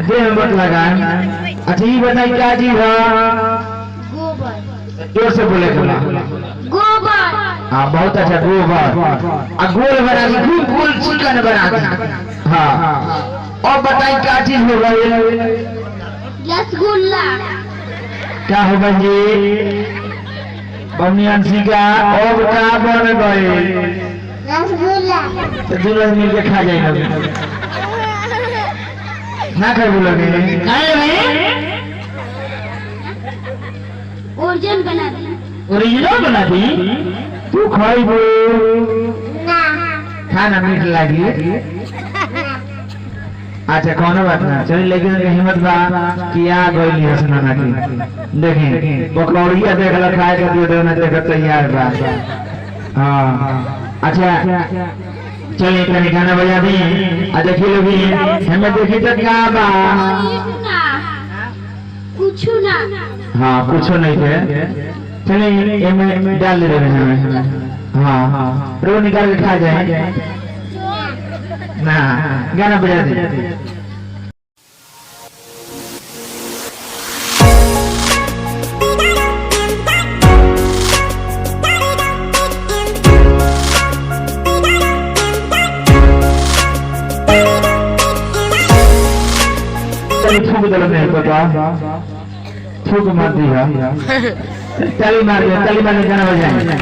दे में मत लगा। अच्छा ये बताइए क्या चीज है? गोबर। जोर से बोले बोला। गोबर। हाँ बहुत अच्छा गोबर। गोल बना दी, खूब गोल चिकन बना दी। हाँ और बताइए क्या चीज होगा ये? रसगुल्ला। क्या होगा जी? बनियांसी का और क्या बन गए? रसगुल्ला। तो दूल्हा मिल के खा जाएगा ना कर बोलोगे? ओरिजिनल बना दी। ओरिजिनल बना दी? तू खाइबो ना। खाना मीठ लगी। अच्छा कौन बात ना चलिए, लेकिन हिम्मत बा कि आ गई है सुनाना की। देखें पकौड़िया देख लो, खाए के दियो देना देख तैयार बा। हाँ अच्छा चलिए कहीं गाना बजा दी। देखिए लोग हमें देखी तो क्या बा? कुछ ना। हाँ कुछ नहीं थे। चलिए इनमें डाल दे रहे हैं। हाँ हाँ रो निकाल के खा जाए ना। गाना बजा दी। फूक दल नहीं पता, फूक मार दी है। ताली मार दे, ताली मार के गाना बजाएं।